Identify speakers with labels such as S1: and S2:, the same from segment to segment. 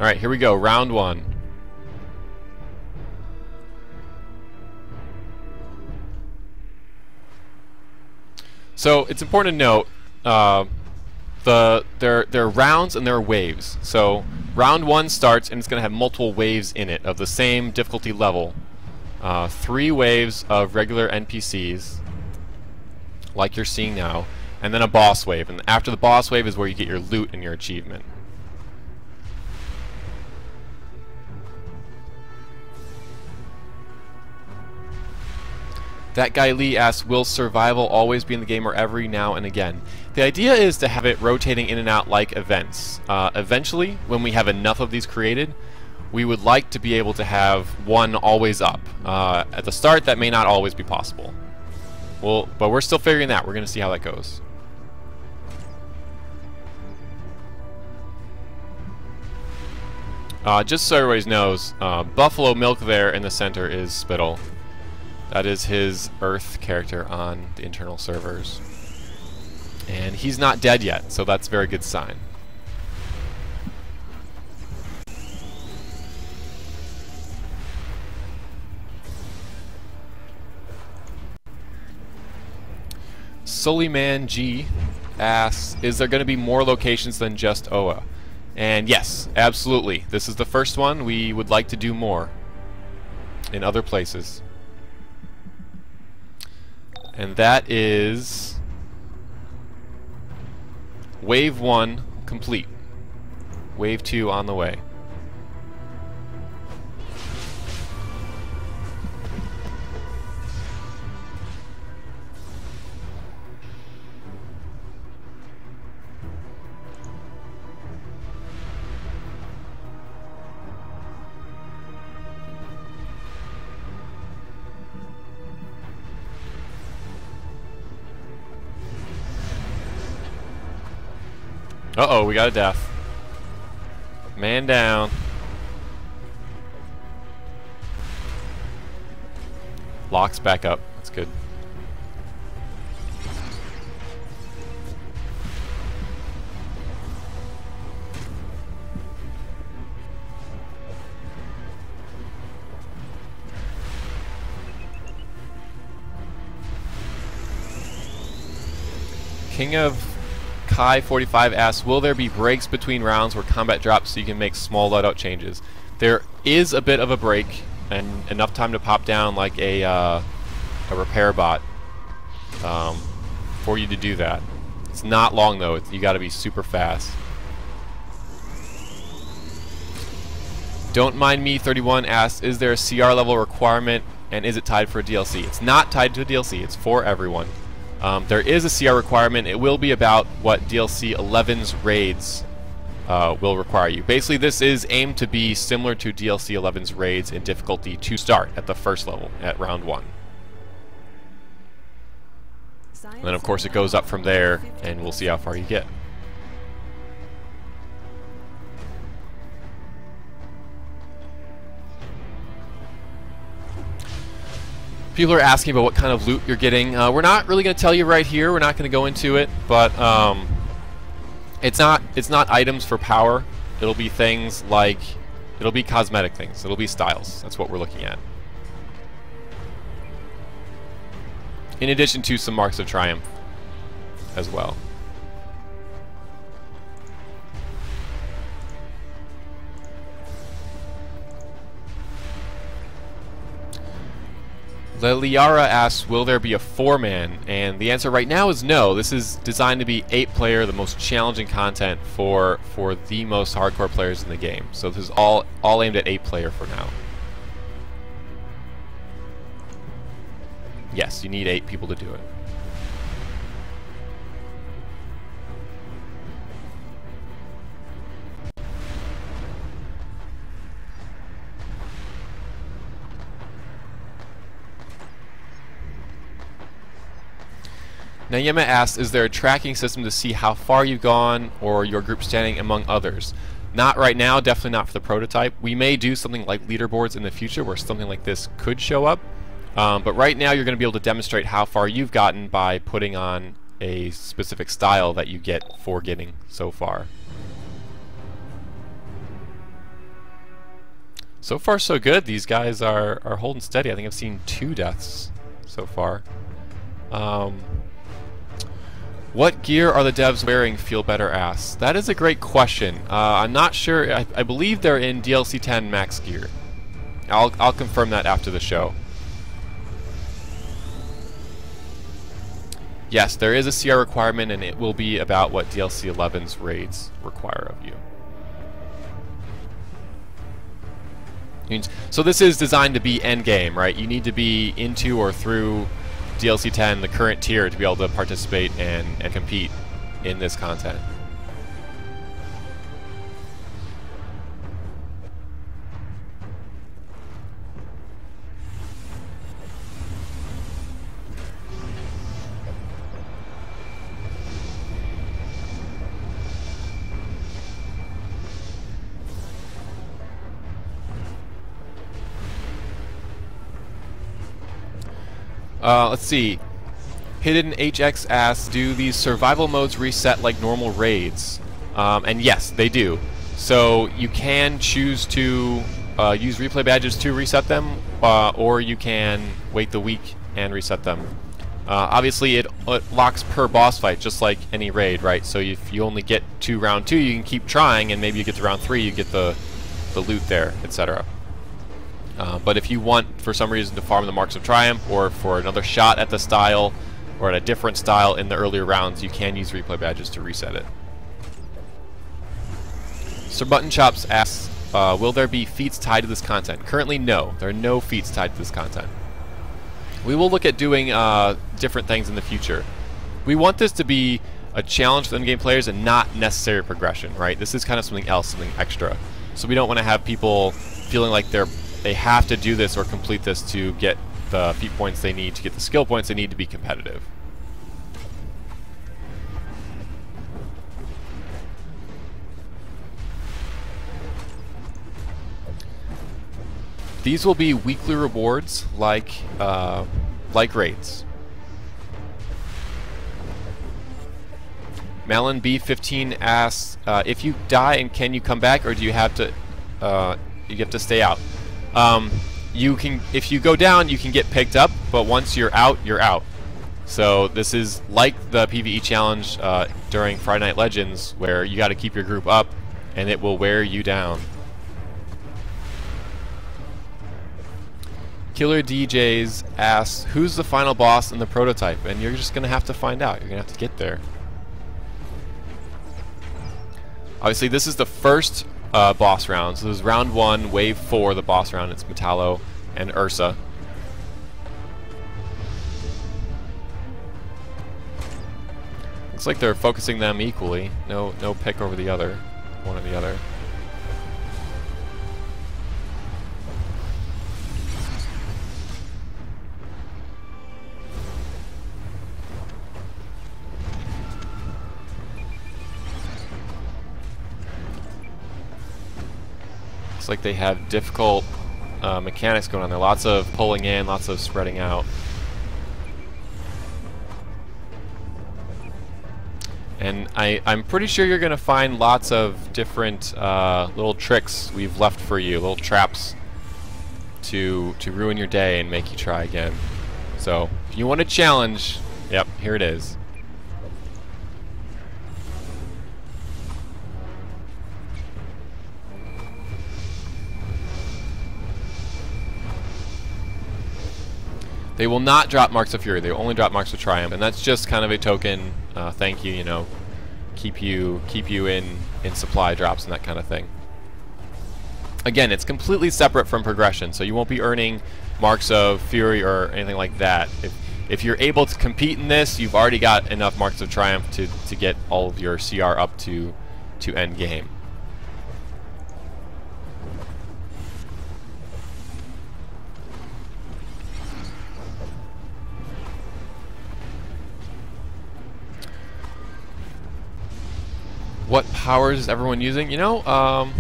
S1: Alright, here we go. Round 1. So it's important to note there are rounds and there are waves. So round 1 starts and it's going to have multiple waves in it of the same difficulty level. 3 waves of regular NPCs, like you're seeing now, and then a boss wave. And after the boss wave is where you get your loot and your achievement. That guy Lee asks, will survival always be in the game or every now and again? The idea is to have it rotating in and out like events. Eventually, when we have enough of these created, we would like to be able to have one always up. At the start, that may not always be possible. Well, but we're still figuring that. We're going to see how that goes. Just so everybody knows, Buffalo Milk there in the center is Spittle. That is his Earth character on the internal servers. And he's not dead yet, so that's a very good sign. Suliman G asks, is there going to be more locations than just Oa? And yes, absolutely. This is the first one. We would like to do more in other places. And that is Wave 1 complete. Wave 2 on the way. Uh-oh, we got a death. Man down. Locks back up. That's good. King of Kai 45 asks, will there be breaks between rounds where combat drops so you can make small loadout changes? There is a bit of a break and enough time to pop down like a repair bot for you to do that. It's not long though. You got to be super fast. Don't Mind Me 31 asks, is there a CR level requirement and is it tied for a DLC? It's not tied to a DLC. It's for everyone. There is a CR requirement. It will be about what DLC 11's raids will require you. Basically, this is aimed to be similar to DLC 11's raids in difficulty to start at the first level, at round 1. And then, of course, it goes up from there, and we'll see how far you get. People are asking about what kind of loot you're getting. We're not really going to tell you right here. We're not going to go into it, but it's not items for power. It'll be things like, it'll be cosmetic things. It'll be styles. That's what we're looking at. In addition to some marks of triumph as well. Liara asks, will there be a 4-man? And the answer right now is no. This is designed to be 8-player, the most challenging content for the most hardcore players in the game. So this is all aimed at 8-player for now. Yes, you need 8 people to do it. Nayema asks, is there a tracking system to see how far you've gone or your group standing among others? Not right now, definitely not for the prototype. We may do something like leaderboards in the future where something like this could show up. But right now you're going to be able to demonstrate how far you've gotten by putting on a specific style that you get for getting so far. So far so good. These guys are holding steady. I think I've seen 2 deaths so far. What gear are the devs wearing? Feel better ass. That is a great question. I'm not sure. I believe they're in DLC 10 max gear. I'll confirm that after the show. Yes, there is a CR requirement, and it will be about what DLC 11's raids require of you. So this is designed to be endgame, right? You need to be into or through DLC 10, the current tier, to be able to participate and compete in this content. Let's see. Hidden HX asks, do these survival modes reset like normal raids? And yes, they do. So you can choose to use replay badges to reset them, or you can wait the week and reset them. Obviously, it locks per boss fight, just like any raid, right? So if you only get to round 2, you can keep trying, and maybe you get to round 3, you get the loot there, etc. But if you want, for some reason, to farm the Marks of Triumph, or for another shot at the style, or at a different style in the earlier rounds, you can use replay badges to reset it. Sir Button Chops asks, will there be feats tied to this content? Currently, no. There are no feats tied to this content. We will look at doing different things in the future. We want this to be a challenge for in-game players and not necessary progression, right? This is kind of something else, something extra. So we don't want to have people feeling like they have to do this or complete this to get the feat points they need, to get the skill points they need to be competitive. These will be weekly rewards, like raids. Malin B15 asks, if you die and can you come back, or do you have to stay out? You can, if you go down, you can get picked up, but once you're out, you're out. So this is like the PvE challenge during Friday Night Legends, where you got to keep your group up, and it will wear you down. Killer DJs asks, who's the final boss in the prototype? And you're just going to have to find out. You're going to have to get there. Obviously, this is the first boss round. So this is round 1, wave 4, the boss round. It's Metallo and Ursa. Looks like they're focusing them equally. No pick over the other, one or the other. Looks like they have difficult mechanics going on there. Lots of pulling in, lots of spreading out. And I'm pretty sure you're going to find lots of different little tricks we've left for you, little traps to ruin your day and make you try again. So, if you want a challenge, yep, here it is. They will not drop Marks of Fury. They will only drop Marks of Triumph, and that's just kind of a token, thank you, you know, keep you in supply drops and that kind of thing. Again, it's completely separate from progression, so you won't be earning Marks of Fury or anything like that. If you're able to compete in this, you've already got enough Marks of Triumph to get all of your CR up to end game. What powers is everyone using? You know,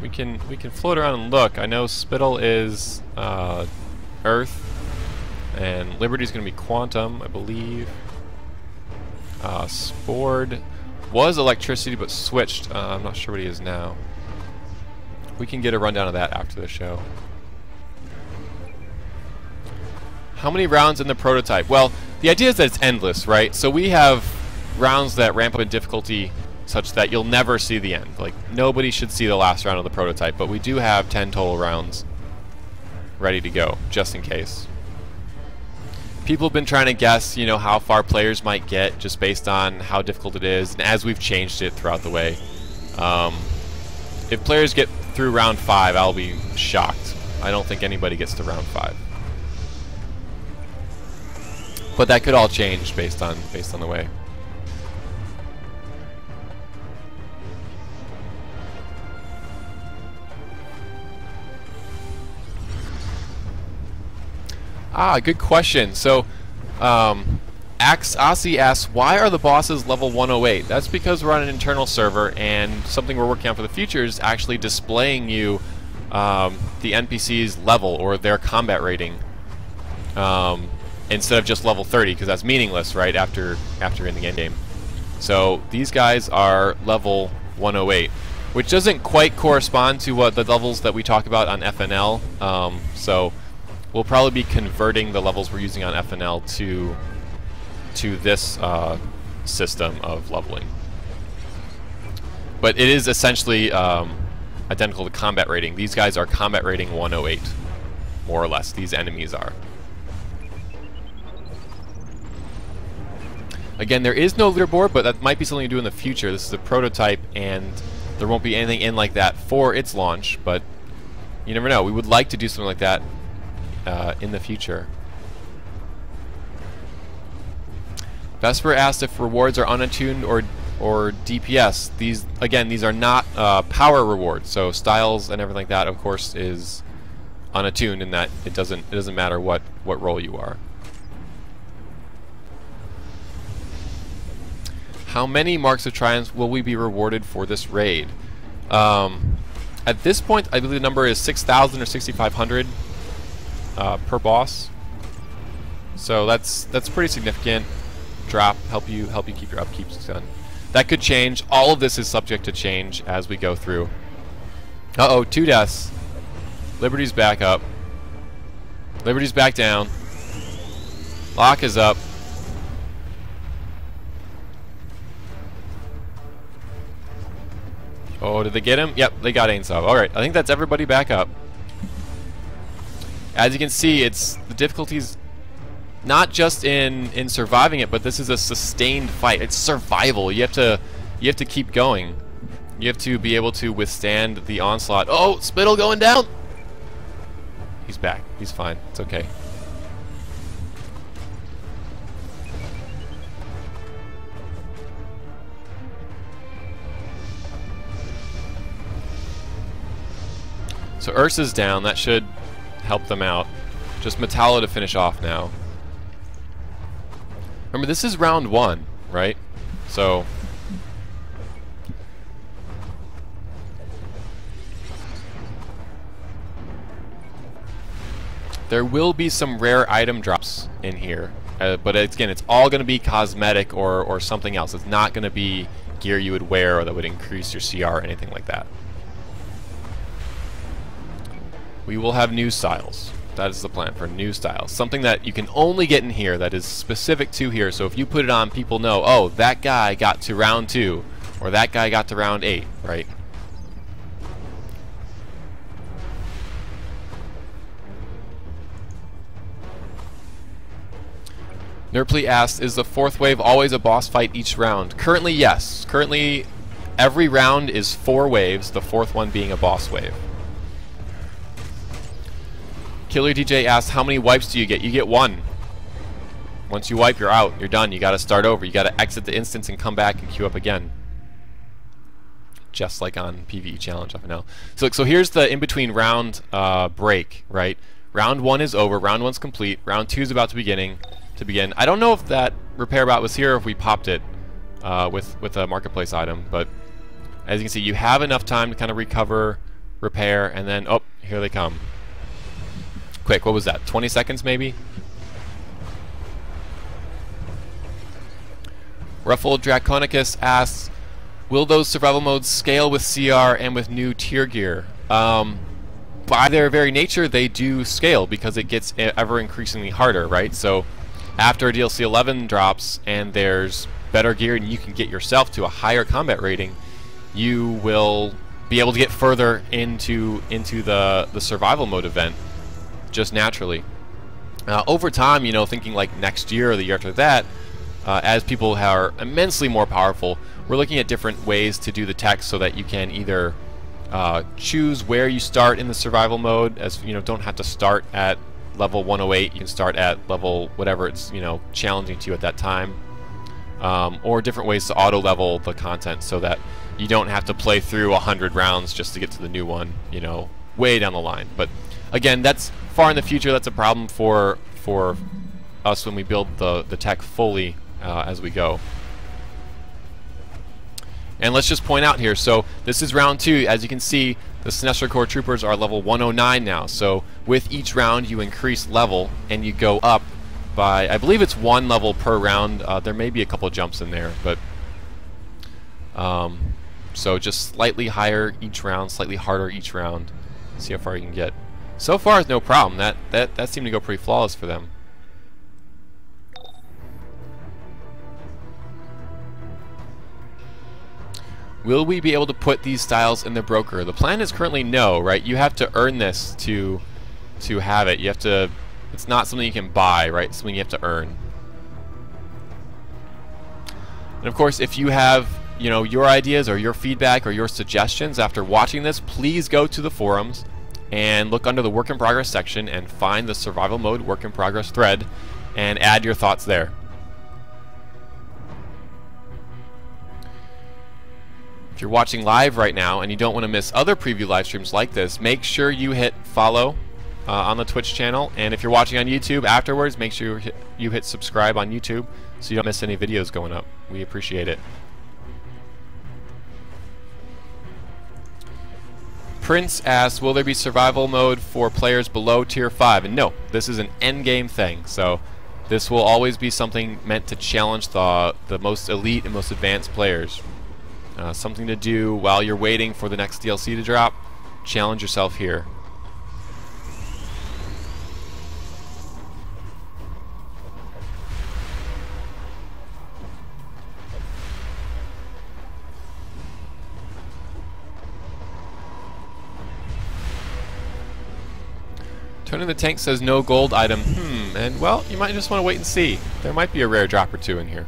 S1: we can float around and look. I know Spittle is Earth, and Liberty's going to be Quantum, I believe. Spord was Electricity, but switched. I'm not sure what he is now. We can get a rundown of that after the show. How many rounds in the prototype? Well, the idea is that it's endless, right? So we have rounds that ramp up in difficulty such that you'll never see the end. Like, nobody should see the last round of the prototype, but we do have 10 total rounds ready to go, just in case. People have been trying to guess, you know, how far players might get just based on how difficult it is, and as we've changed it throughout the way. If players get through round 5, I'll be shocked. I don't think anybody gets to round 5. But that could all change based on the way. Good question. So, Aussie asks, why are the bosses level 108? That's because we're on an internal server, and something we're working on for the future is actually displaying you the NPC's level or their combat rating instead of just level 30, because that's meaningless, right? After in the end game. So these guys are level 108, which doesn't quite correspond to what the levels that we talk about on FNL. So we'll probably be converting the levels we're using on FNL to this system of leveling. But it is essentially identical to combat rating. These guys are combat rating 108, more or less. These enemies are. Again, there is no leaderboard, but that might be something to do in the future. This is a prototype, and there won't be anything in like that for its launch, but you never know. We would like to do something like that in the future. Vesper asked if rewards are unattuned or DPS. These are not power rewards. So styles and everything like that, of course, is unattuned in that it doesn't matter what role you are. How many Marks of Triumph will we be rewarded for this raid? At this point, I believe the number is 6,000 or 6,500 per boss. So that's pretty significant drop. Help you keep your upkeeps done. That could change. All of this is subject to change as we go through. Uh-oh, 2 deaths. Liberty's back up. Liberty's back down. Lock is up. Oh, did they get him? Yep, they got Ainsov. Alright, I think that's everybody back up. As you can see, it's the difficulties not just in surviving it, but this is a sustained fight. It's survival. You have to keep going. You have to be able to withstand the onslaught. Oh, Spittle going down! He's back. He's fine. It's okay. So Ursa's down. That should help them out. Just Metallo to finish off now. Remember, this is round 1, right? So there will be some rare item drops in here, but again, it's all going to be cosmetic or something else. It's not going to be gear you would wear or that would increase your CR or anything like that. We will have new styles. That is the plan for new styles. Something that you can only get in here that is specific to here. So if you put it on, people know, oh, that guy got to round 2, or that guy got to round 8, right? Nerpley asked, is the 4th wave always a boss fight each round? Currently, yes. Currently, every round is 4 waves, the 4th one being a boss wave. Killer DJ asked, how many wipes do you get? You get 1. Once you wipe, you're out. You're done. You got to start over. You got to exit the instance and come back and queue up again. Just like on PvE Challenge up and now. So here's the in-between round break, right? Round 1 is over. Round 1's complete. Round 2 is about to begin. I don't know if that repair bot was here or if we popped it with a marketplace item, but as you can see, you have enough time to kind of recover, repair, and then, oh, here they come. Quick, what was that? 20 seconds maybe? Ruffled Draconicus asks, will those survival modes scale with CR and with new tier gear? by their very nature, they do scale because it gets ever increasingly harder, right? So after DLC 11 drops and there's better gear and you can get yourself to a higher combat rating, you will be able to get further into the survival mode event just naturally. Over time, you know, thinking like next year or the year after that, as people are immensely more powerful, we're looking at different ways to do the tech so that you can either choose where you start in the survival mode, as you know, don't have to start at level 108. You can start at level whatever it's, you know, challenging to you at that time, or different ways to auto level the content so that you don't have to play through 100 rounds just to get to the new one, you know, way down the line. But again, that's far in the future. That's a problem for us when we build the tech fully as we go. And let's just point out here, so this is round 2. As you can see, the Sinestro Corps Troopers are level 109 now. So with each round you increase level and you go up by, I believe it's 1 level per round. There may be a couple jumps in there, but so just slightly higher each round, slightly harder each round. See how far you can get. So far, it's no problem. That seemed to go pretty flawless for them. Will we be able to put these styles in the broker? The plan is currently no, right? You have to earn this to have it. You have to. It's not something you can buy, right? It's something you have to earn. And of course, if you have, you know, your ideas or your feedback or your suggestions after watching this, please go to the forums and look under the work in progress section and find the survival mode work in progress thread and add your thoughts there. If you're watching live right now and you don't want to miss other preview live streams like this, make sure you hit follow on the Twitch channel, and if you're watching on YouTube afterwards, make sure you hit subscribe on YouTube so you don't miss any videos going up. We appreciate it. Prince asks, will there be survival mode for players below tier 5? And no, this is an endgame thing, so this will always be something meant to challenge the most elite and most advanced players. Something to do while you're waiting for the next DLC to drop. Challenge yourself here. Turning the Tank says no gold item. And well, you might just want to wait and see. There might be a rare drop or two in here.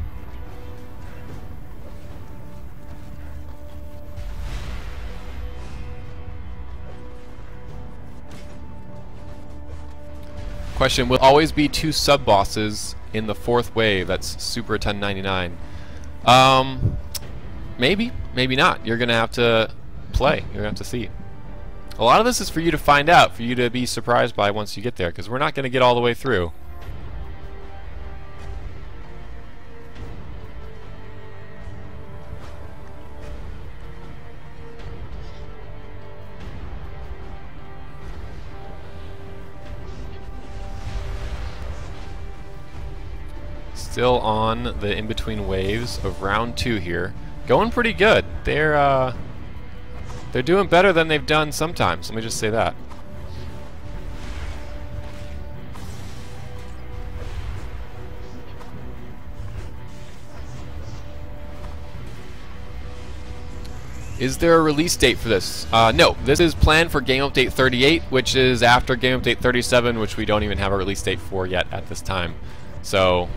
S1: Question, will always be 2 sub-bosses in the 4th wave? That's Super 1099. Maybe, maybe not. You're going to have to play. You're going to have to see. A lot of this is for you to find out, for you to be surprised by once you get there, because we're not going to get all the way through. Still on the in-between waves of round 2 here. Going pretty good. They're doing better than they've done sometimes. Let me just say that. Is there a release date for this? No, this is planned for Game Update 38, which is after Game Update 37, which we don't even have a release date for yet at this time. So,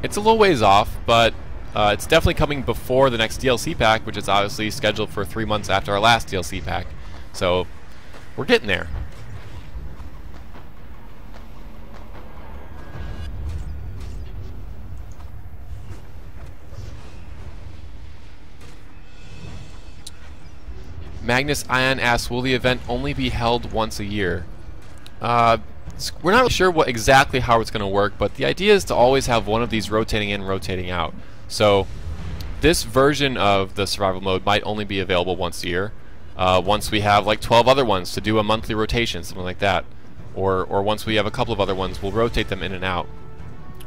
S1: it's a little ways off, but it's definitely coming before the next DLC pack, which is obviously scheduled for 3 months after our last DLC pack. So, we're getting there. Magnus Ion asks, will the event only be held once a year? We're not really sure exactly how it's going to work, but the idea is to always have one of these rotating in, rotating out. So this version of the survival mode might only be available once a year. Once we have like 12 other ones to do a monthly rotation, something like that. Or once we have a couple of other ones, we'll rotate them in and out.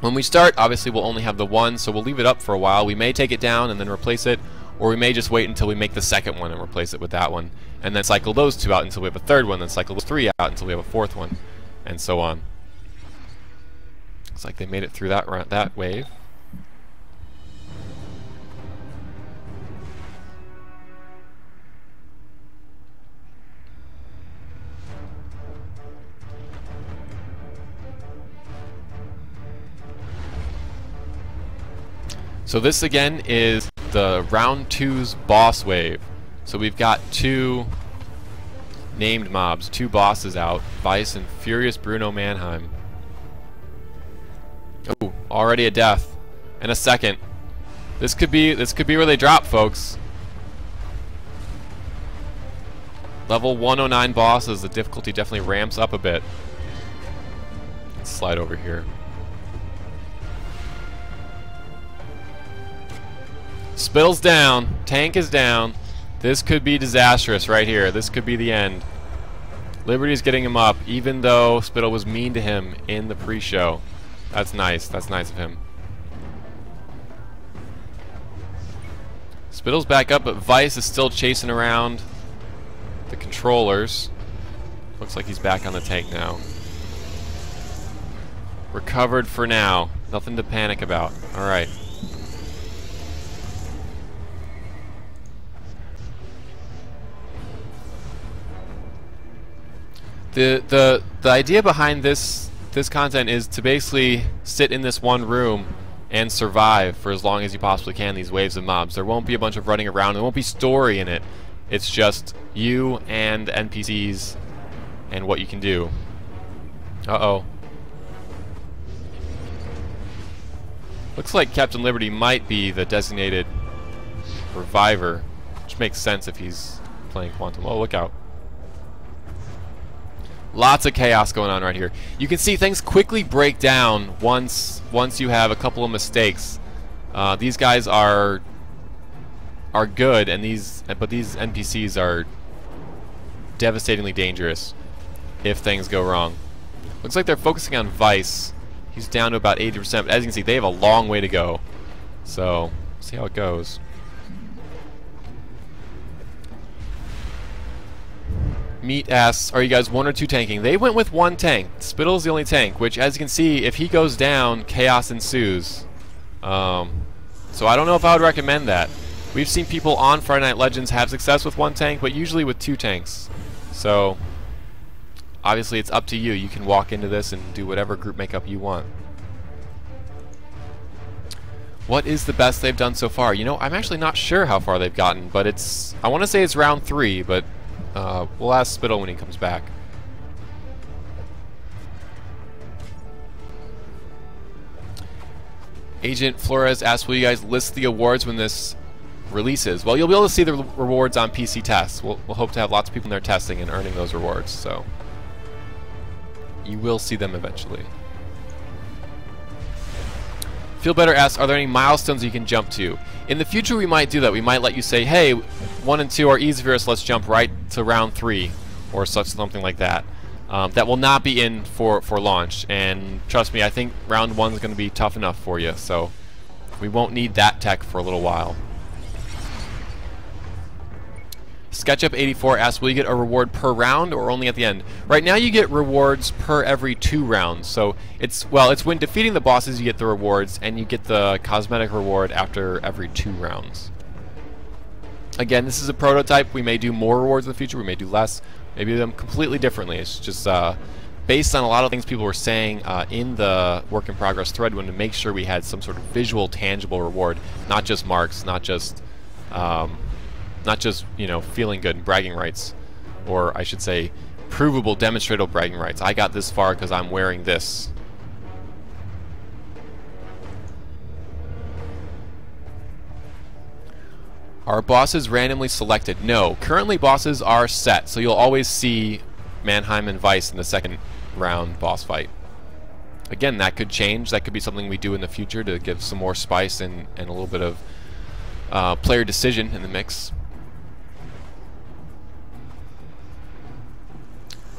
S1: When we start, obviously we'll only have the one, so we'll leave it up for a while. We may take it down and then replace it, or we may just wait until we make the second one and replace it with that one, and then cycle those two out until we have a third one, then cycle those three out until we have a fourth one, and so on. Looks like they made it through that wave. So this again is the round 2's boss wave. So we've got two named mobs, two bosses out, Vice and Furious Bruno Mannheim. Oh, already a death. And a second. This could be where they drop, folks. Level 109 bosses, the difficulty definitely ramps up a bit. Let's slide over here. Spittle's down. Tank is down. This could be disastrous right here. This could be the end. Liberty's getting him up, even though Spittle was mean to him in the pre-show. That's nice. That's nice of him. Spittle's back up, but Vice is still chasing around the controllers. Looks like he's back on the tank now. Recovered for now. Nothing to panic about. Alright. The idea behind this content is to basically sit in this one room and survive for as long as you possibly can these waves of mobs. There won't be a bunch of running around. There won't be story in it. It's just you and NPCs and what you can do. Uh-oh. Looks like Captain Liberty might be the designated reviver, which makes sense if he's playing Quantum. Oh, look out. Lots of chaos going on right here. You can see things quickly break down once you have a couple of mistakes. These guys are good, but these NPCs are devastatingly dangerous if things go wrong. Looks like they're focusing on Vice. He's down to about 80%, but as you can see, they have a long way to go. So, see how it goes. Meat asks, are you guys one or two tanking? They went with one tank. Spittle's the only tank, which, as you can see, if he goes down, chaos ensues. So I don't know if I would recommend that. We've seen people on Friday Night Legends have success with one tank, but usually with two tanks. So, obviously it's up to you. You can walk into this and do whatever group makeup you want. What is the best they've done so far? You know, I'm actually not sure how far they've gotten, but it's... I want to say it's round 3, but... we'll ask Spittle when he comes back. Agent Flores asks, will you guys list the awards when this releases? Well, you'll be able to see the rewards on PC tests. We'll hope to have lots of people in there testing and earning those rewards, so you will see them eventually. Feel Better asks, are there any milestones you can jump to? In the future, we might do that. We might let you say, hey, 1 and 2 are easy for us, let's jump right to round 3, or something like that. That will not be in for launch, and trust me, I think round 1 is going to be tough enough for you, so we won't need that tech for a little while. SketchUp84 asks, will you get a reward per round or only at the end? Right now you get rewards per every 2 rounds, so it's when defeating the bosses you get the rewards, and you get the cosmetic reward after every 2 rounds. Again, this is a prototype. We may do more rewards in the future, we may do less, maybe do them completely differently. It's just based on a lot of things people were saying in the work in progress thread, when to make sure we had some sort of visual, tangible reward, not just marks, not just you know, feeling good and bragging rights, or I should say provable, demonstrable bragging rights. I got this far because I'm wearing this. Are bosses randomly selected? No. Currently bosses are set, so you'll always see Mannheim and Vice in the second round boss fight. Again, that could change. That could be something we do in the future to give some more spice and a little bit of player decision in the mix.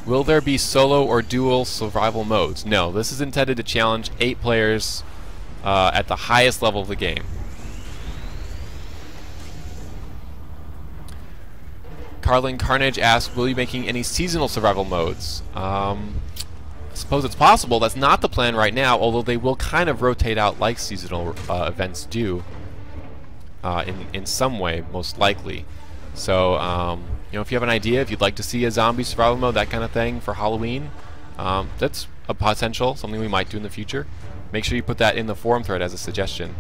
S1: Will there be solo or dual survival modes? No, this is intended to challenge 8 players at the highest level of the game. Carlin Carnage asks, will you be making any seasonal survival modes? I suppose it's possible. That's not the plan right now, although they will kind of rotate out like seasonal events do in some way, most likely. So, you know, if you have an idea, if you'd like to see a zombie survival mode, that kind of thing for Halloween, that's a potential, something we might do in the future. Make sure you put that in the forum thread as a suggestion.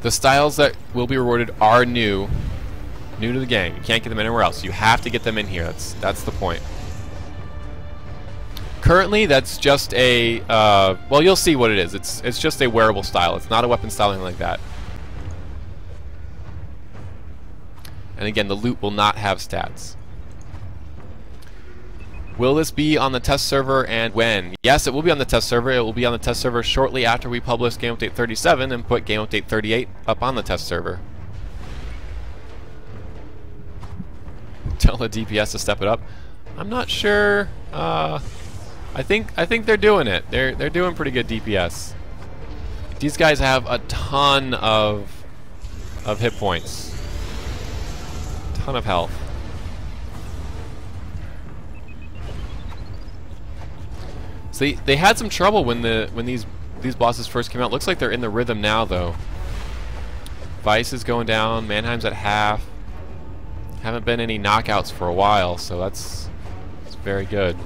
S1: The styles that will be rewarded are new to the game. You can't get them anywhere else. You have to get them in here. That's the point. Currently, that's just a well, you'll see what it is. It's just a wearable style. It's not a weapon styling like that. And again, the loot will not have stats. Will this be on the test server, and when? Yes, it will be on the test server. It will be on the test server shortly after we publish Game Update 37 and put Game Update 38 up on the test server. Tell the DPS to step it up. I'm not sure. I think they're doing it. They're doing pretty good DPS. These guys have a ton of hit points, ton of health. So they had some trouble when these bosses first came out. Looks like they're in the rhythm now, though. Vice is going down. Mannheim's at half. Haven't been any knockouts for a while, so that's very good.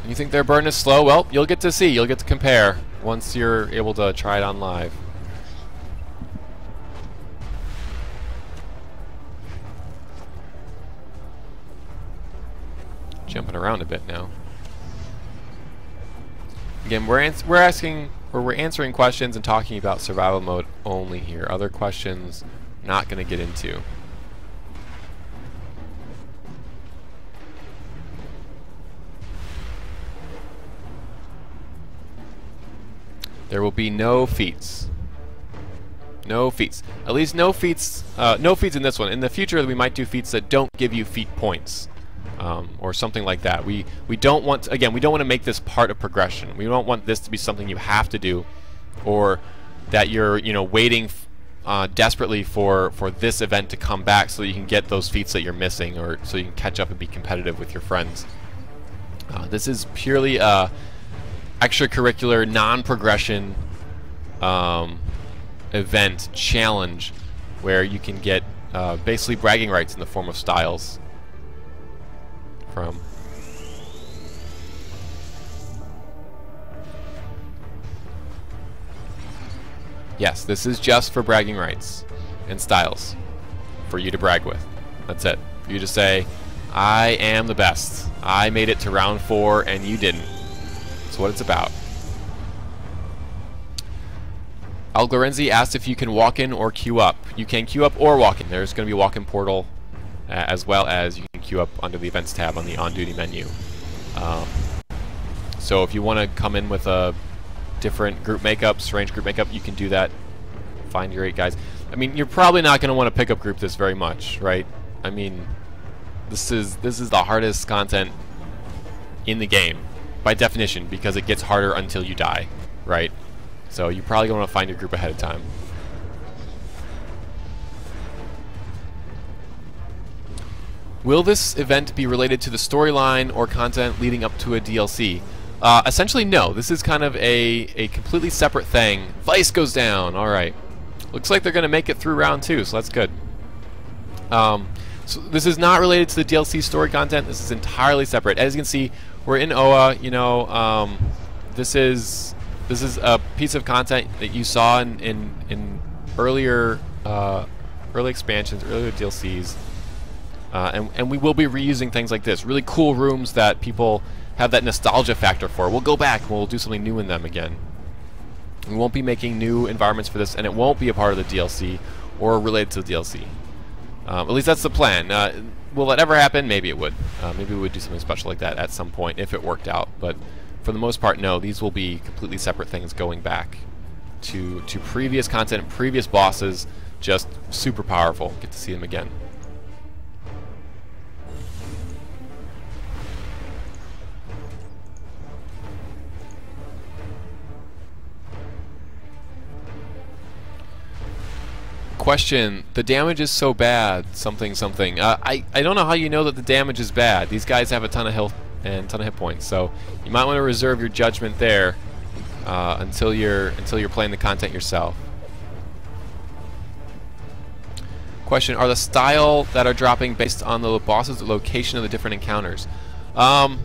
S1: You think their burn is slow? Well, you'll get to see. You'll get to compare once you're able to try it on live. Jumping around a bit now. Again, we're answering questions and talking about survival mode only here. Other questions, not going to get into. There will be no feats. No feats. At least no feats. No feats in this one. In the future, we might do feats that don't give you feat points. Or something like that. We don't want, again, we don't want to make this part of progression. We don't want this to be something you have to do, or that you're, you know, waiting desperately for this event to come back so that you can get those feats that you're missing, or so you can catch up and be competitive with your friends. This is purely a extracurricular, non-progression event challenge where you can get basically bragging rights in the form of styles. From. Yes, this is just for bragging rights and styles for you to brag with. That's it. For you to say, I am the best. I made it to round 4 and you didn't. That's what it's about. Al Glorenzi asked if you can walk in or queue up. You can queue up or walk in. There's going to be a walk-in portal, as well as you can queue up under the events tab on the on-duty menu. So if you want to come in with a different group makeup, strange group makeup, you can do that. Find your 8 guys. I mean, you're probably not going to want to pick up group this very much, right? I mean, this is the hardest content in the game by definition, because it gets harder until you die, right? So you probably want to find your group ahead of time. Will this event be related to the storyline or content leading up to a DLC? Essentially, no. This is kind of a completely separate thing. Vice goes down. All right. Looks like they're going to make it through round 2, so that's good. So this is not related to the DLC story content. This is entirely separate. As you can see, we're in OA. You know, this is a piece of content that you saw in earlier early expansions, earlier DLCs. And we will be reusing things like this. Really cool rooms that people have that nostalgia factor for. We'll go back and we'll do something new in them again. We won't be making new environments for this, and it won't be a part of the DLC or related to the DLC. At least that's the plan. Will that ever happen? Maybe it would. Maybe we would do something special like that at some point if it worked out. But for the most part, no. These will be completely separate things going back to previous content, previous bosses. Just super powerful. Get to see them again. Question, the damage is so bad, something. I don't know how you know that the damage is bad. These guys have a ton of health and a ton of hit points, so you might want to reserve your judgment there until you're playing the content yourself. Question, are the style that are dropping based on the boss's location of the different encounters? No,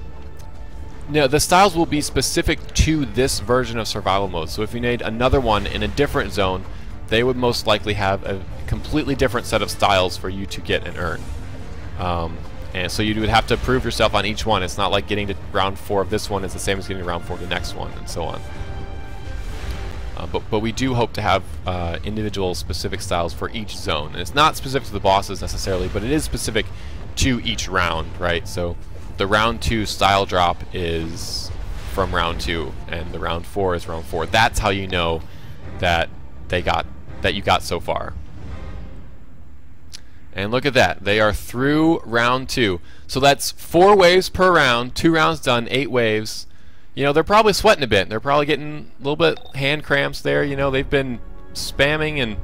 S1: the styles will be specific to this version of survival mode, so if you made another one in a different zone, they would most likely have a completely different set of styles for you to get and earn. And so you would have to prove yourself on each one. It's not like getting to round 4 of this one is the same as getting to round 4 of the next one, and so on. But we do hope to have individual specific styles for each zone. And it's not specific to the bosses necessarily, but it is specific to each round, right? So the round 2 style drop is from round 2, and the round 4 is round 4. That's how you know that you got so far. And look at that, they are through round 2. So that's 4 waves per round, 2 rounds done, 8 waves. You know, they're probably sweating a bit. They're probably getting a little bit hand cramps there. You know, they've been spamming and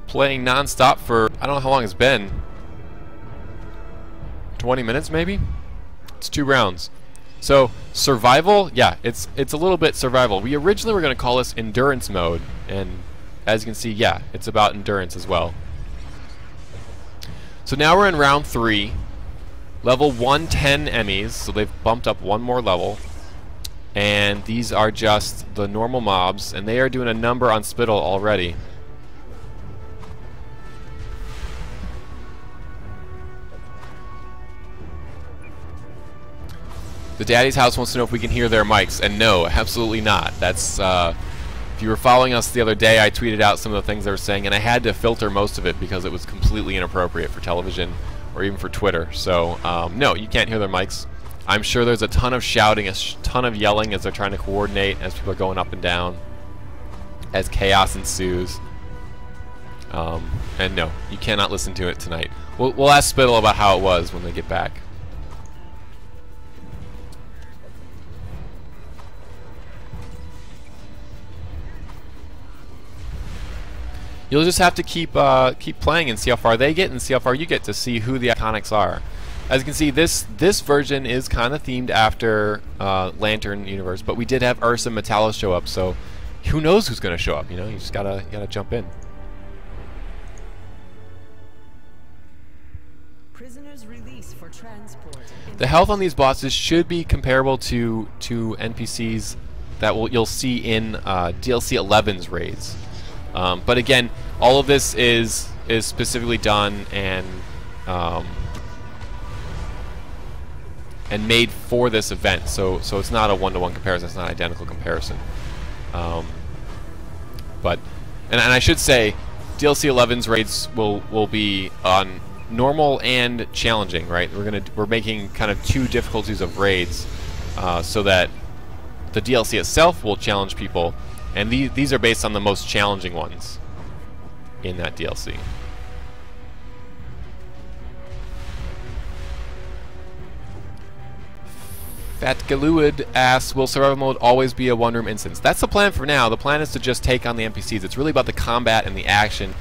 S1: playing non-stop for, I don't know how long it's been. 20 minutes maybe? It's 2 rounds. So survival, yeah, it's a little bit survival. We originally were going to call this endurance mode, and as you can see, yeah, it's about endurance as well. So now we're in round 3, level 110 Emmys, so they've bumped up 1 more level, and these are just the normal mobs, and they are doing a number on Spittle already. The Daddy's House wants to know if we can hear their mics, and no, absolutely not. That's, if you were following us the other day, I tweeted out some of the things they were saying, and I had to filter most of it because it was completely inappropriate for television or even for Twitter. So, no, you can't hear their mics. I'm sure there's a ton of shouting, a ton of yelling as they're trying to coordinate, as people are going up and down, as chaos ensues. And no, you cannot listen to it tonight. We'll ask Spittle about how it was when they get back. You'll just have to keep playing and see how far they get and see how far you get to see who the iconics are. As you can see, this version is kind of themed after Lantern Universe, but we did have Ursa and Metalis show up, so who knows who's going to show up? You know, you just gotta jump in.
S2: Prisoners released for transport.
S1: The health on these bosses should be comparable to NPCs that you'll see in DLC 11's raids. But again, all of this is specifically done and made for this event, so it's not a one-to-one comparison. It's not an identical comparison. But I should say, DLC 11's raids will be on normal and challenging, right? We're making kind of 2 difficulties of raids, so that the DLC itself will challenge people. And these are based on the most challenging ones in that DLC. Fat Galuid asks, will survival mode always be a one-room instance? That's the plan for now. The plan is to just take on the NPCs. It's really about the combat and the action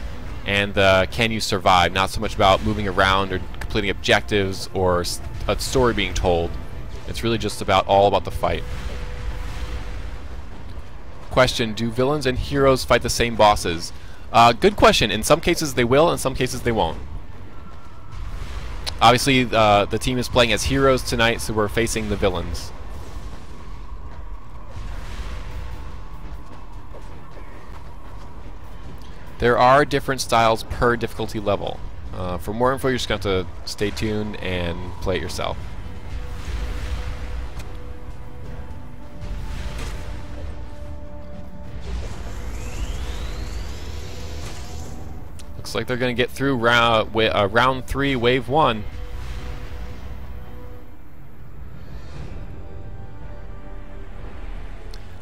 S1: and the can you survive, not so much about moving around or completing objectives or a story being told. It's really just all about the fight. Question, do villains and heroes fight the same bosses? Good question. In some cases they will, in some cases they won't. Obviously the team is playing as heroes tonight, so we're facing the villains. There are different styles per difficulty level. For more info, you're just going to have to stay tuned and play it yourself. Looks like they're going to get through round 3, wave 1.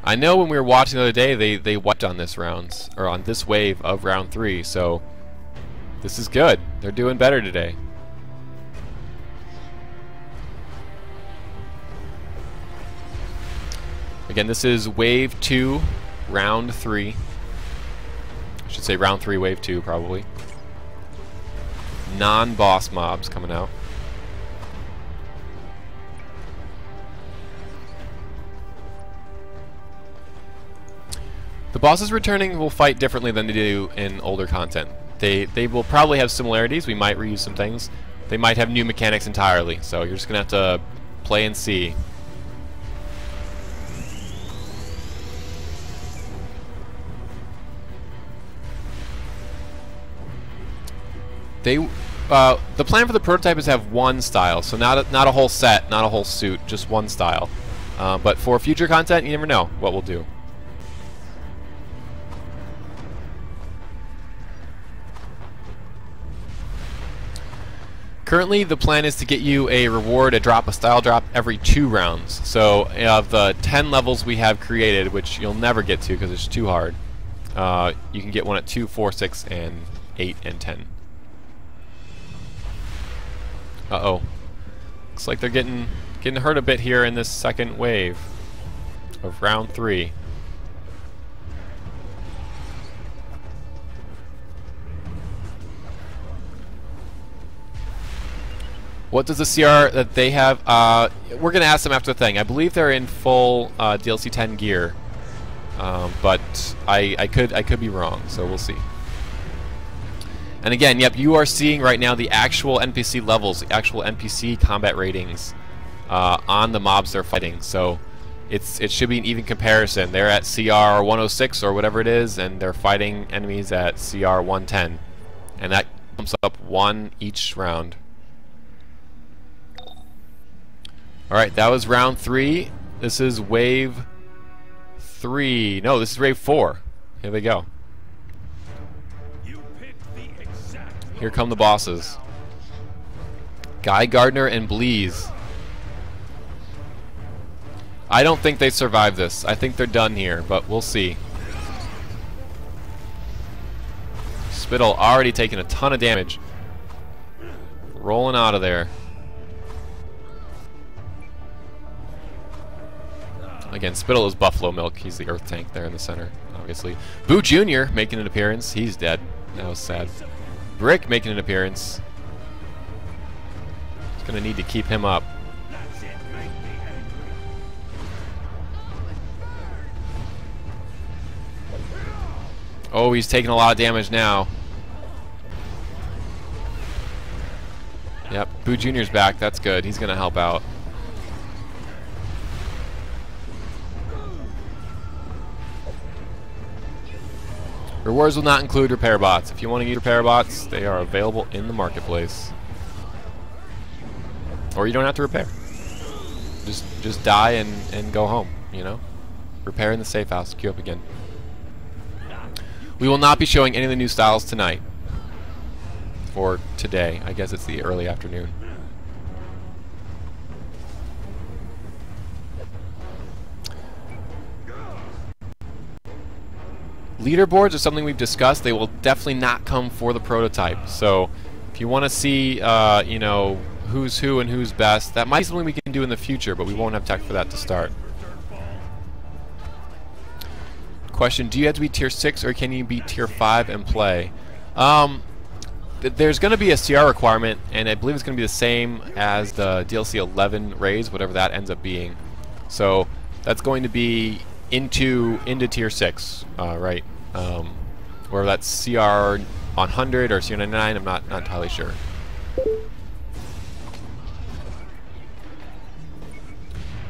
S1: I know when we were watching the other day, they wiped on this rounds, or on this wave of round 3, so this is good. They're doing better today. Again, this is wave 2, round 3. I should say round 3, wave 2, probably. Non-boss mobs coming out. The bosses returning will fight differently than they do in older content. They will probably have similarities. We might reuse some things. They might have new mechanics entirely, so you're just going to have to play and see. The plan for the prototype is to have one style, so not a whole set, not a whole suit, just one style. But for future content, you never know what we'll do. Currently, the plan is to get you a reward, a style drop, every 2 rounds. So, of the 10 levels we have created, which you'll never get to because it's too hard, you can get one at 2, 4, 6, and 8, and 10. Uh-oh. Looks like they're getting hurt a bit here in this second wave of round 3. What does the CR that they have? We're going to ask them after the thing. I believe they're in full DLC 10 gear, but I could be wrong, so we'll see. And again, yep, you are seeing right now the actual NPC levels, the actual NPC combat ratings on the mobs they're fighting. So it should be an even comparison. They're at CR 106 or whatever it is, and they're fighting enemies at CR 110, and that bumps up 1 each round. Alright, that was round 3. This is wave 3. No, this is wave 4. Here they go. Here come the bosses. Guy Gardner and Bleeze. I don't think they survive this. I think they're done here, but we'll see. Spittle already taking a ton of damage. Rolling out of there. Again, Spittle is Buffalo Milk. He's the Earth Tank there in the center, obviously. Boo Jr. making an appearance. He's dead. That was sad. Brick making an appearance. Just gonna need to keep him up. Oh, he's taking a lot of damage now. Yep, Boo Jr.'s back. That's good. He's gonna help out. Rewards will not include repair bots. If you want to use repair bots, they are available in the marketplace. Or you don't have to repair. Just die and go home, you know? Repair in the safe house. Queue up again. We will not be showing any of the new styles tonight. Or today. I guess it's the early afternoon. Leaderboards are something we've discussed. They will definitely not come for the prototype. So if you want to see, you know, who's who and who's best, that might be something we can do in the future, but we won't have tech for that to start. Question, do you have to be tier 6 or can you be tier 5 and play? There's going to be a CR requirement, and I believe it's going to be the same as the DLC 11 raise, whatever that ends up being. So that's going to be into tier 6, right? Whether that's CR 100 or CR 99, I'm not entirely sure.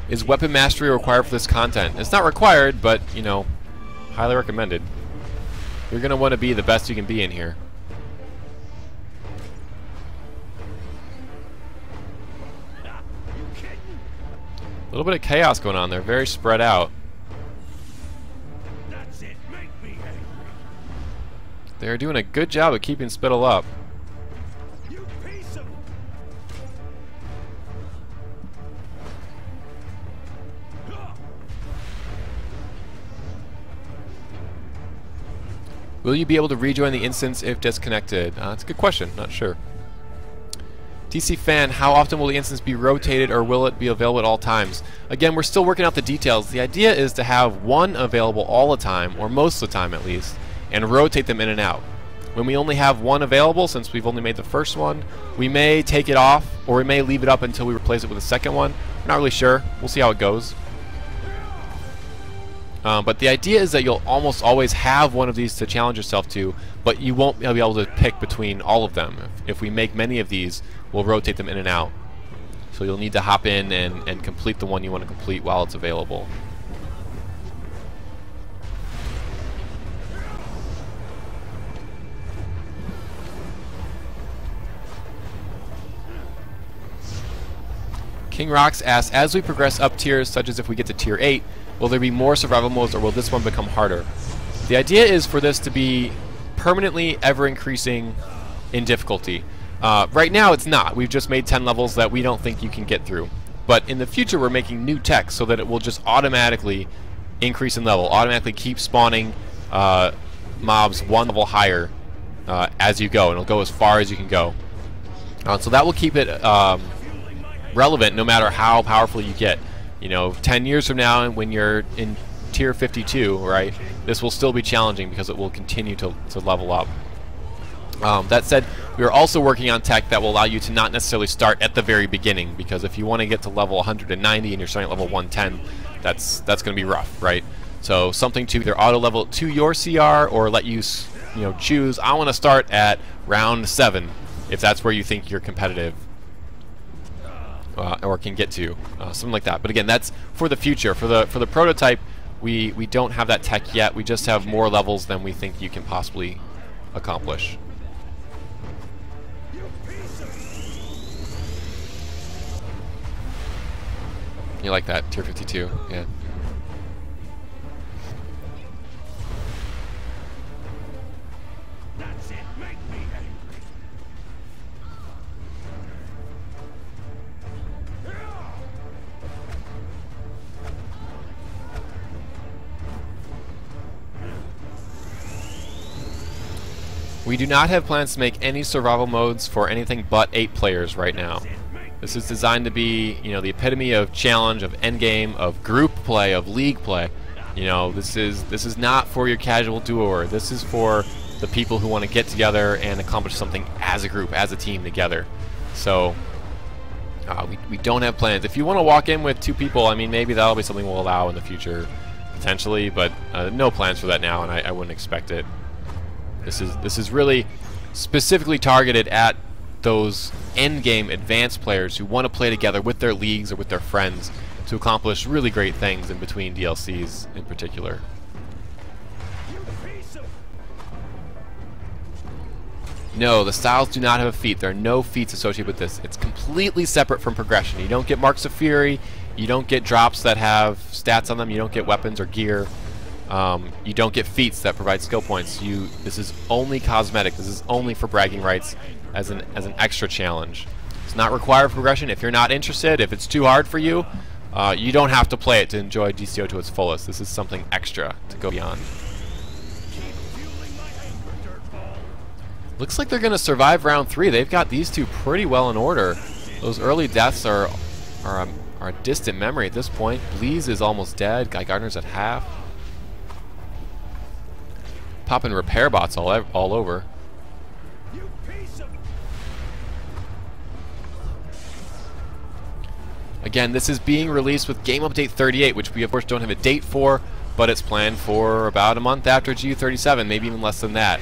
S1: Is weapon mastery required for this content? It's not required, but you know, highly recommended. You're gonna want to be the best you can be in here. A little bit of chaos going on there, very spread out. They're doing a good job of keeping Spittle up. Will you be able to rejoin the instance if disconnected? That's a good question. Not sure. DC Fan, how often will the instance be rotated, or will it be available at all times? Again, we're still working out the details. The idea is to have one available all the time, or most of the time at least, and rotate them in and out. When we only have one available, since we've only made the first one, we may take it off, or we may leave it up until we replace it with a second one. We're not really sure. We'll see how it goes. But the idea is that you'll almost always have one of these to challenge yourself to, but you won't be able to pick between all of them. If we make many of these, we'll rotate them in and out. So you'll need to hop in and complete the one you want to complete while it's available. King Rocks asks, as we progress up tiers, such as if we get to tier 8, will there be more survival modes, or will this one become harder? The idea is for this to be permanently ever increasing in difficulty. Right now it's not. We've just made 10 levels that we don't think you can get through. But in the future we're making new tech so that it will just automatically increase in level, automatically keep spawning mobs one level higher as you go, and it'll go as far as you can go. So that will keep it relevant no matter how powerful you get. You know, 10 years from now, when you're in tier 52, right, this will still be challenging because it will continue to level up. That said, we are also working on tech that will allow you to not necessarily start at the very beginning, because if you want to get to level 190 and you're starting at level 110, that's going to be rough, right? So something to either auto level to your CR or let you, choose, I want to start at round 7 if that's where you think you're competitive. Or can get to, something like that. But again, that's for the future. For the prototype, we don't have that tech yet. We just have more levels than we think you can possibly accomplish. You like that, tier 52? Yeah. We do not have plans to make any survival modes for anything but 8 players right now. This is designed to be, the epitome of challenge, of endgame, of group play, of league play. This is not for your casual duoer. This is for the people who want to get together and accomplish something as a group, as a team together. So we don't have plans. If you want to walk in with 2 people, I mean, maybe that'll be something we'll allow in the future, potentially, but no plans for that now, and I wouldn't expect it. This is really specifically targeted at those endgame advanced players who want to play together with their leagues or with their friends to accomplish really great things in between DLCs in particular. No, the styles do not have a feat. There are no feats associated with this. It's completely separate from progression. You don't get Marks of Fury, you don't get drops that have stats on them, you don't get weapons or gear. You don't get feats that provide skill points. This is only cosmetic. This is only for bragging rights as an extra challenge. It's not required for progression. If you're not interested, if it's too hard for you, you don't have to play it to enjoy DCO to its fullest. This is something extra to go beyond. Looks like they're going to survive round 3. They've got these 2 pretty well in order. Those early deaths are a distant memory at this point. Bleeze is almost dead. Guy Gardner's at half. Popping repair bots all over. Again, this is being released with Game Update 38, which we of course don't have a date for, but it's planned for about a month after GU37, maybe even less than that.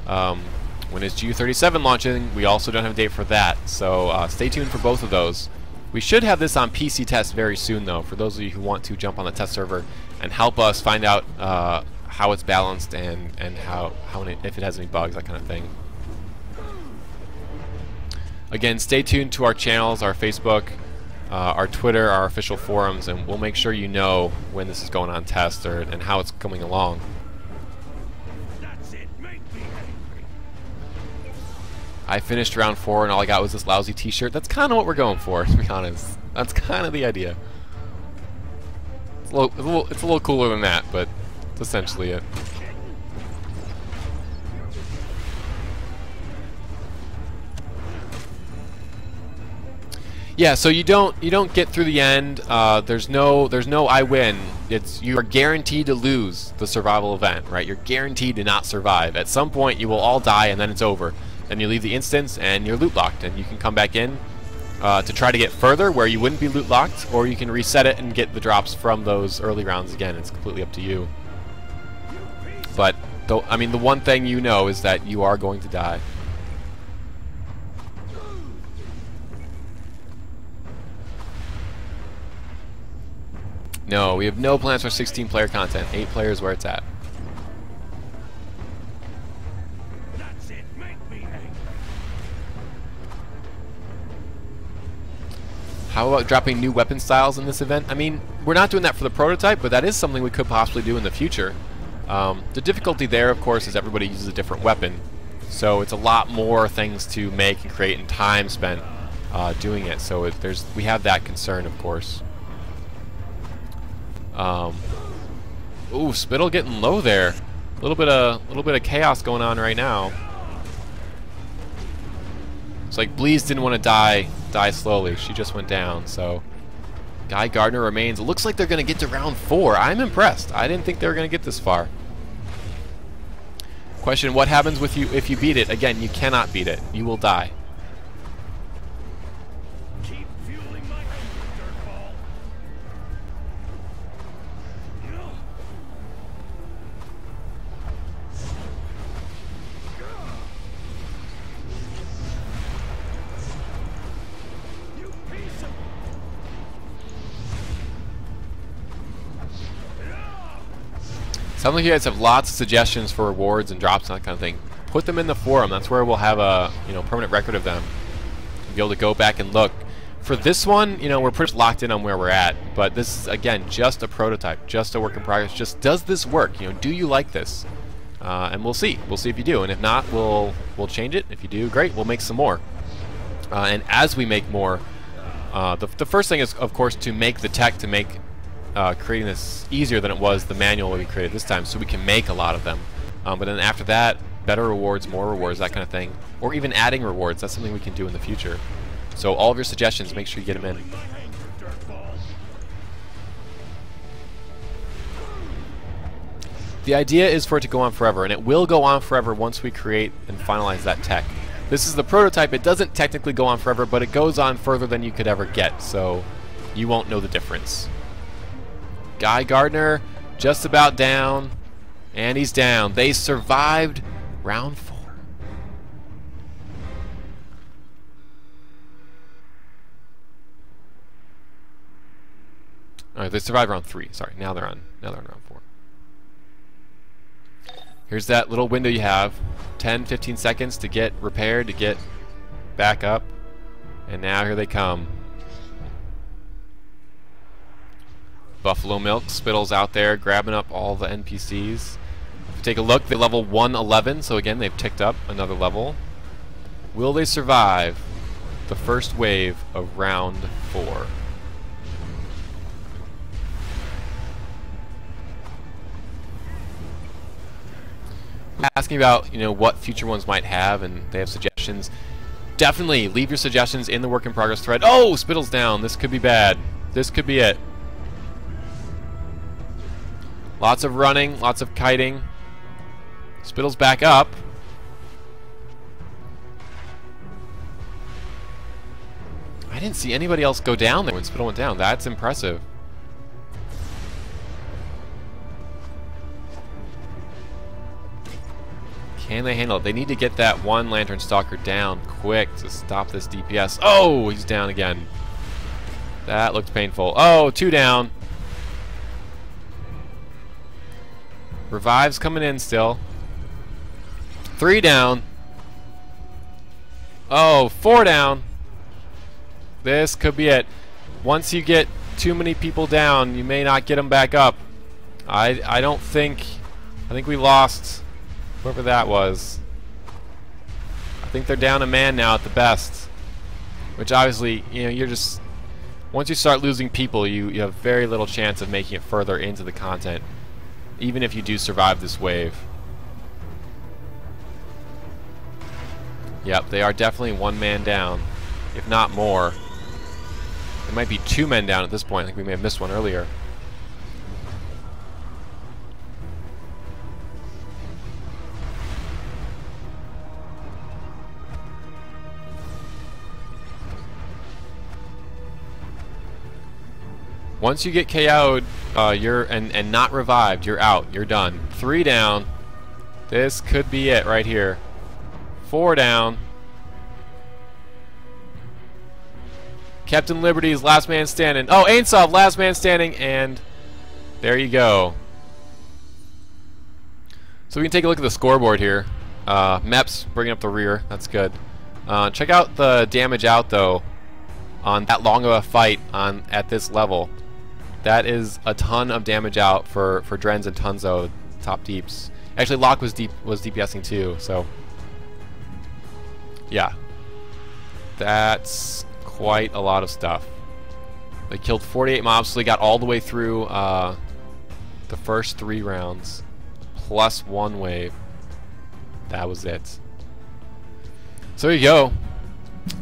S1: When is GU37 launching? We also don't have a date for that, so stay tuned for both of those. We should have this on PC test very soon, though, for those of you who want to jump on the test server and help us find out how it's balanced and if it has any bugs, that kind of thing. Again, stay tuned to our channels, our Facebook, our Twitter, our official forums, and we'll make sure you know when this is going on test and how it's coming along. I finished round 4 and all I got was this lousy t-shirt. That's kind of what we're going for, to be honest. That's kind of the idea. It's a little cooler than that, but that's essentially it. Yeah, so you don't get through the end. There's no I win. You are guaranteed to lose the survival event, right? You're guaranteed to not survive. At some point, you will all die, and then it's over. Then you leave the instance, and you're loot locked, and you can come back in to try to get further where you wouldn't be loot locked, or you can reset it and get the drops from those early rounds again. It's completely up to you. But I mean, the one thing you know is that you are going to die. No, we have no plans for 16-player content. 8 players where it's at.
S3: That's it. Make me angry.
S1: How about dropping new weapon styles in this event? I mean, we're not doing that for the prototype, but that is something we could possibly do in the future. The difficulty there, of course, is everybody uses a different weapon. So it's a lot more things to make and create and time spent doing it. So we have that concern, of course. Ooh, Spittle getting low there. A little bit of chaos going on right now. It's like Bleeze didn't want to die slowly. She just went down. So Guy Gardner remains. It looks like they're going to get to round 4. I'm impressed. I didn't think they were going to get this far. Question: what happens with you if you beat it? Again, you cannot beat it. You will die. Sounds like you guys have lots of suggestions for rewards and drops and that kind of thing. Put them in the forum. That's where we'll have a permanent record of them. You'll be able to go back and look. For this one, we're pretty much locked in on where we're at. But this is, again, just a prototype, just a work in progress. Just does this work? Do you like this? And we'll see. We'll see if you do. And if not, we'll change it. If you do, great. We'll make some more. And as we make more, the first thing is, of course, to make the tech to make creating this easier than it was the manual we created this time, so we can make a lot of them. But then after that, better rewards, more rewards, that kind of thing, or even adding rewards. That's something we can do in the future. So all of your suggestions, make sure you get them in. The idea is for it to go on forever, and it will go on forever once we create and finalize that tech. This is the prototype. It doesn't technically go on forever, but it goes on further than you could ever get, so you won't know the difference. Guy Gardner just about down, and he's down. They survived round 4. All right, they survived round 3. Sorry, now they're on round 4. Here's that little window you have, 10-15 seconds to get repaired, to get back up, and now here they come. Buffalo Milk, Spittle's out there grabbing up all the NPCs. If you take a look, they level 111, so again, they've ticked up another level. Will they survive the first wave of round 4? Asking about, what future ones might have, and they have suggestions. Definitely leave your suggestions in the work in progress thread. Oh, Spittle's down. This could be bad. This could be it. Lots of running, lots of kiting. Spittle's back up. I didn't see anybody else go down there when Spittle went down. That's impressive. Can they handle it? They need to get that one Lantern Stalker down quick to stop this DPS. Oh, he's down again. That looked painful. Oh, 2 down. Revives coming in still. 3 down. Oh, 4 down. This could be it. Once you get too many people down, you may not get them back up. I think we lost Whoever that was. I think they're down a man now at the best. Which obviously, you know, you're just... Once you start losing people, you have very little chance of making it further into the content. Even if you do survive this wave. Yep, they are definitely one man down. If not more. It might be two men down at this point. I think we may have missed one earlier. Once you get KO'd, and not revived, you're out. You're done. 3 down. This could be it right here. 4 down. Captain Liberty's last man standing. Oh, Ainsov, last man standing, and there you go. So we can take a look at the scoreboard here. Meps bringing up the rear. That's good. Check out the damage out though on that long of a fight at this level. That is a ton of damage out for Drenz and Tunzo, top deeps. Actually, Locke was DPSing too, so yeah, that's quite a lot of stuff. They killed 48 mobs, so they got all the way through the first 3 rounds, plus 1 wave. That was it. So there you go.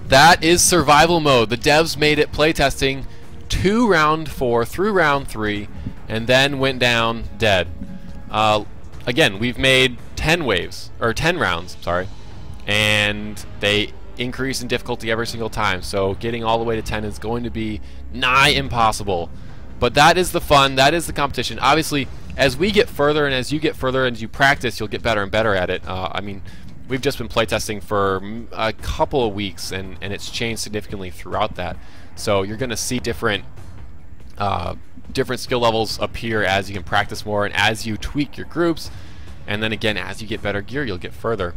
S1: That is survival mode. The devs made it playtesting to round 4 through round 3, and then went down dead. Again, we've made 10 waves, or 10 rounds, sorry, and they increase in difficulty every single time, so getting all the way to 10 is going to be nigh impossible. But that is the fun, that is the competition. Obviously, as we get further and as you get further and as you practice, you'll get better and better at it. I mean, we've just been playtesting for a couple of weeks, and it's changed significantly throughout that. So you're going to see different skill levels appear as you can practice more and as you tweak your groups, and then again, as you get better gear, you'll get further.